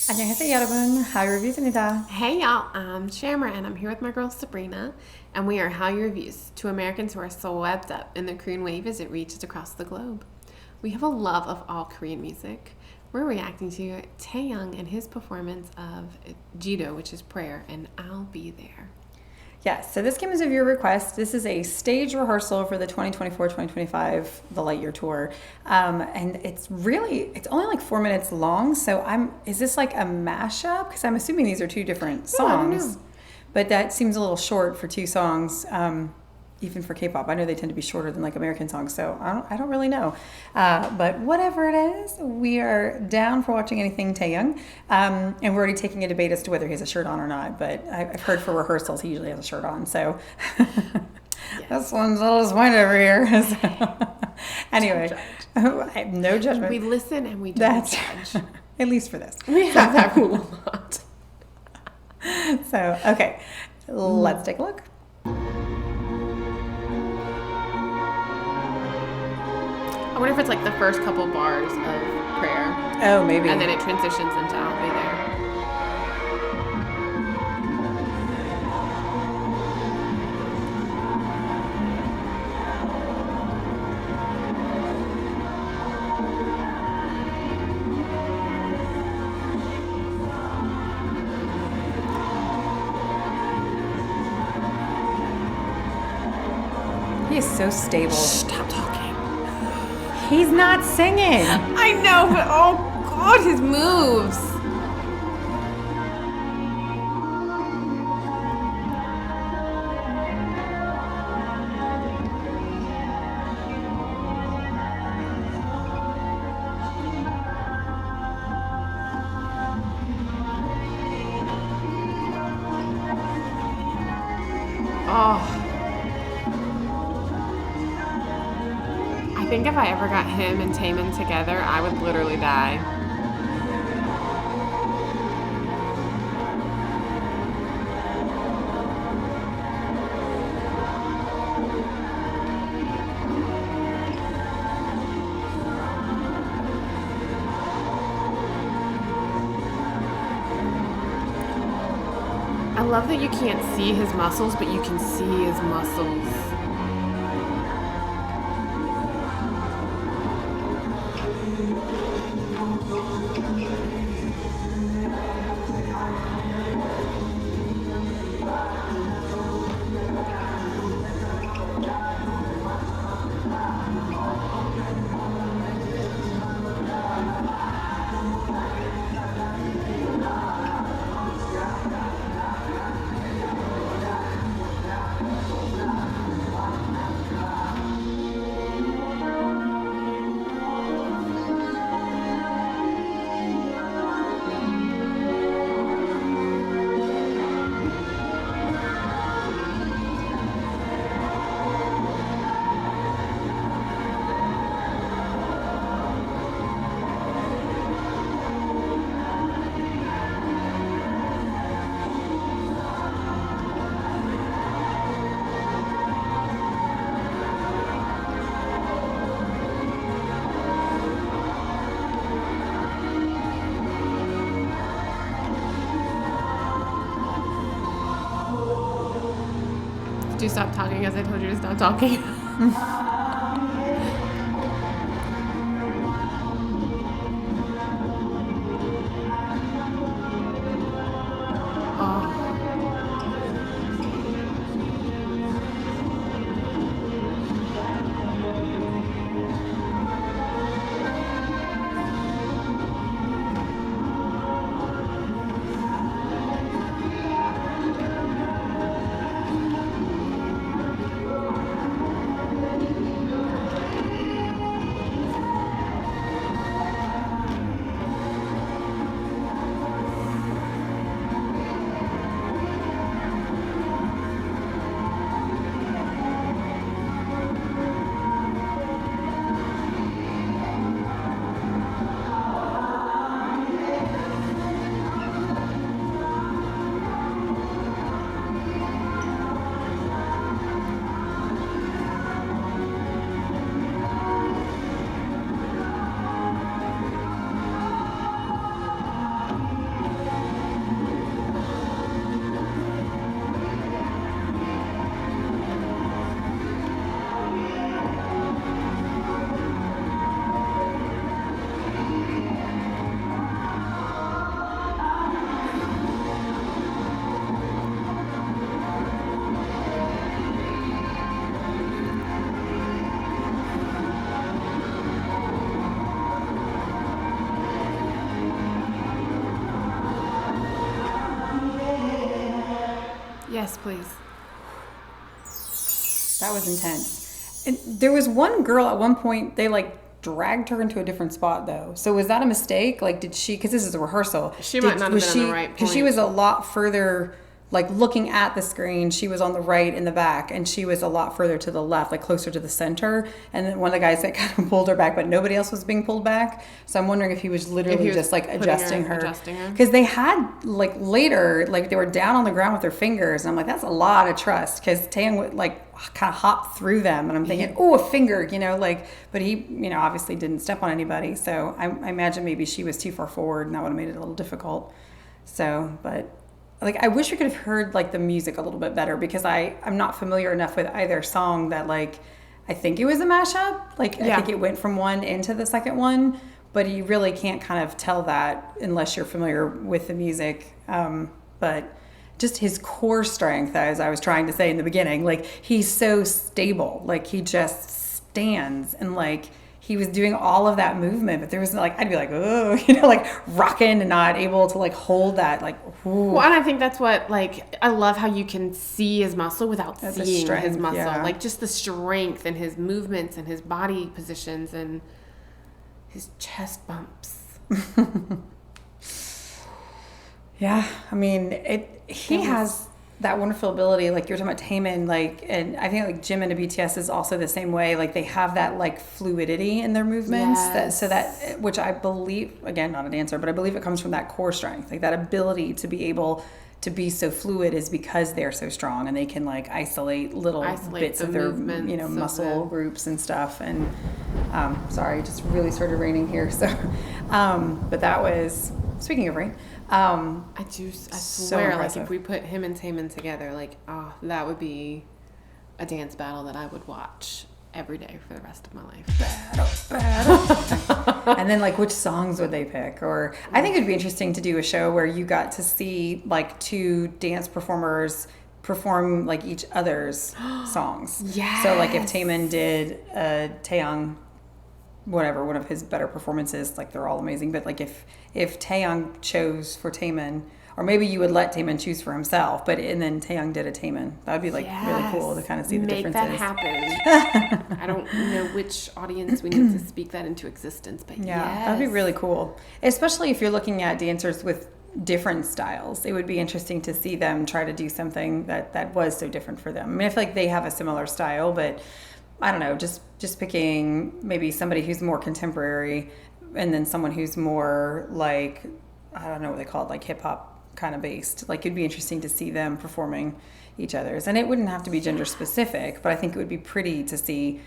안녕하세요, 여러분. Hallyu Reviews입니다. Hey y'all, I'm Shamra and I'm here with my girl Sabrina, and we are Hallyu Reviews, two Americans who are swept up in the Korean wave as it reaches across the globe. We have a love of all Korean music. We're reacting to Taeyang and his performance of Jido, which is prayer, and I'll Be There. Yes, so this came as a viewer request. This is a stage rehearsal for the 2024-2025 The Light Year Tour. And it's only like 4 minutes long. So is this like a mashup? Because I'm assuming these are two different songs. I don't know. But that seems a little short for two songs, even for K-pop. I know they tend to be shorter than like American songs, so I don't really know. But whatever it is, we are down for watching anything Taeyang. And we're already taking a debate as to whether he has a shirt on or not. But I've heard for rehearsals he usually has a shirt on. So this one's a little disappointed over here. Anyway, I have no judgment. We listen and we don't judge. At least for this. We have that rule a lot. So, okay, let's take a look. I wonder if it's like the first couple bars of prayer. Oh, maybe. And then it transitions into I'll Be There. He is so stable. Stop talking. He's not singing. I know, but oh god, his moves. Oh. I think if I ever got him and Taemin together, I would literally die. I love that you can't see his muscles, but you can see his muscles. Did you stop talking as I told you to stop talking? Oh. Yes, please. That was intense. And there was one girl at one point, they like dragged her into a different spot though. So was that a mistake? Like, did she, because this is a rehearsal. She might not have been on the right point. Because she was a lot further, like looking at the screen, she was on the right in the back, and she was a lot further to the left, like closer to the center. And then one of the guys that kind of pulled her back, but nobody else was being pulled back. So I'm wondering if he was literally just like adjusting her. Because they had like later, like they were down on the ground with their fingers, and I'm like, that's a lot of trust. Because Taeyang would like kind of hop through them, and I'm thinking, oh, a finger, you know, like, but he, you know, obviously didn't step on anybody. So I imagine maybe she was too far forward, and that would have made it a little difficult. So, but. Like, I wish we could have heard, like, the music a little bit better, because I'm not familiar enough with either song that, like, I think it was a mashup. Like, I think it went from one into the second one, but you really can't kind of tell that unless you're familiar with the music. But just his core strength, as I was trying to say in the beginning, like, he's so stable. Like, he just stands and, like, he was doing all of that movement, but there was like, I'd be like, oh, you know, like rocking and not able to like hold that, like, ooh. Well, and I think that's what, like, I love how you can see his muscle without seeing his muscle. Yeah. Like, just the strength and his movements and his body positions and his chest bumps. Yeah, I mean, he has that wonderful ability, like you're talking about Taemin, like, and I think like Jimin and BTS is also the same way. Like they have that like fluidity in their movements, which I believe, again, not a dancer, but I believe it comes from that core strength, like that ability to be able to be so fluid is because they're so strong and they can like isolate bits of their, you know, muscle groups and stuff. And sorry, it just really started raining here, so but that was, speaking of rain. I swear, like if we put him and Taemin together, like, that would be a dance battle that I would watch every day for the rest of my life. Battle. And then like which songs would they pick? Or I think it'd be interesting to do a show where you got to see like two dance performers perform like each other's songs. Yeah. So like if Taemin did Taeyang, whatever, one of his better performances, like they're all amazing, but like if Taeyang chose for Taemin, or maybe you would let Taemin choose for himself, and then Taeyang did a Taemin. That would be like really cool to kind of see the differences. Make that happen. I don't know which audience we need to speak that into existence, but that'd be really cool. Especially if you're looking at dancers with different styles. It would be interesting to see them try to do something that was so different for them. I mean, I feel like they have a similar style, but I don't know, just picking maybe somebody who's more contemporary and then someone who's more like, I don't know what they call it, like hip hop kind of based. Like it'd be interesting to see them performing each other's. And it wouldn't have to be gender specific, but I think it would be pretty to see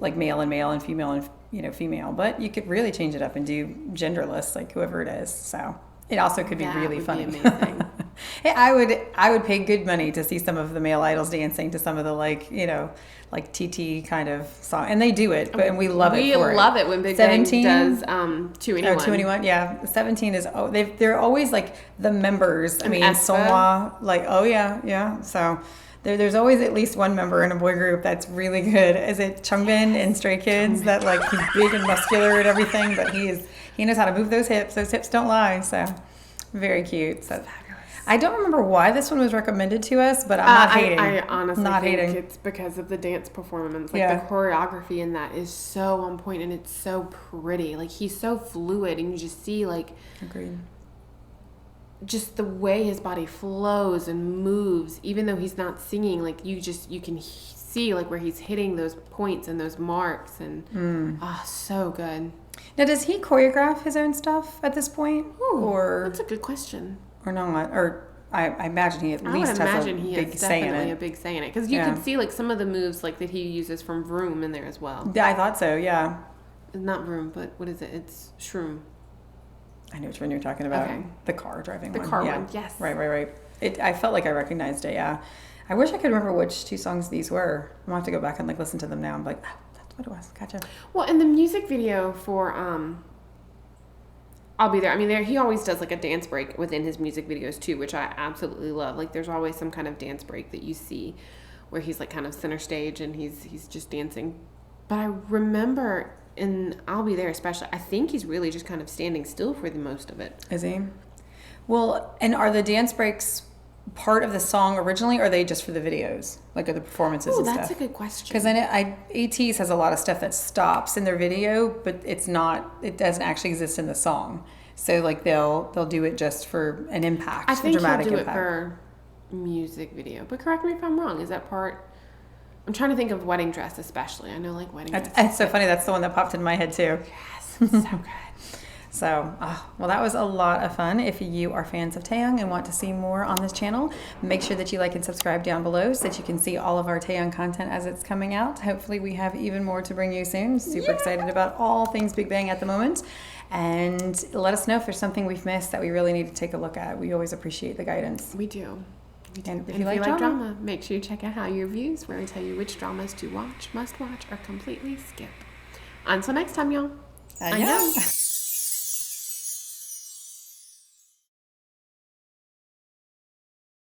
like male and female and, you know, female. But you could really change it up and do genderless, like whoever it is. So it also could be really funny. Be amazing. I would pay good money to see some of the male idols dancing to some of the like, you know, like TT kind of song, and they do it, and we love it. We love it when Big Bang does 2NE1. 2NE1, yeah. 17 is they're always like the members. I mean, Songhwa, like yeah. So there's always at least one member in a boy group that's really good. Is it Changbin in Stray Kids? That like he's big and muscular and everything, but he knows how to move those hips. Those hips don't lie. So very cute. So I don't remember why this one was recommended to us, but I'm not hating. I honestly think it's because of the dance performance. Like the choreography in that is so on point and it's so pretty. Like he's so fluid and you just see like agreed. Just the way his body flows and moves, even though he's not singing, like you can see like where he's hitting those points and those marks and so good. Now does he choreograph his own stuff at this point? Or that's a good question. Or not, or I imagine he at least has a big say in it. A big say in it, because you can see like some of the moves like that he uses from Vroom in there as well. Yeah, I thought so. Yeah, not Vroom, but what is it? It's Shroom. I know which one you're talking about. Okay. The car driving one. The car one, yes. Right. I felt like I recognized it. Yeah, I wish I could remember which two songs these were. I'm gonna have to go back and like listen to them now. I'm like, that's what it was. Gotcha. Well, and the music video for I'll Be There. I mean, he always does like a dance break within his music videos too, which I absolutely love. Like there's always some kind of dance break that you see where he's like kind of center stage and he's just dancing. But I remember in I'll Be There especially, I think he's really just kind of standing still for the most of it. Is he? Well, and are the dance breaks part of the song originally, or are they just for the videos, like are the performances Oh, and that's stuff? a good question. Because I know ATEEZ has a lot of stuff that stops in their video, but it's not. It doesn't actually exist in the song. So like they'll do it just for an impact, I think a dramatic he'll do impact. it for music video. But correct me if I'm wrong. Is that part? I'm trying to think of wedding dress, especially. I know like wedding dress. It's so funny. That's the one that popped in my head too. Yes, it's so good. So, well, that was a lot of fun. If you are fans of Taeyang and want to see more on this channel, make sure that you like and subscribe down below so that you can see all of our Taeyang content as it's coming out. Hopefully we have even more to bring you soon. Super excited about all things Big Bang at the moment. And let us know if there's something we've missed that we really need to take a look at. We always appreciate the guidance. We do. And if And you like drama, make sure you check out Hallyu Reviews, where we tell you which dramas to watch, must watch, or completely skip. Until next time, y'all. I know.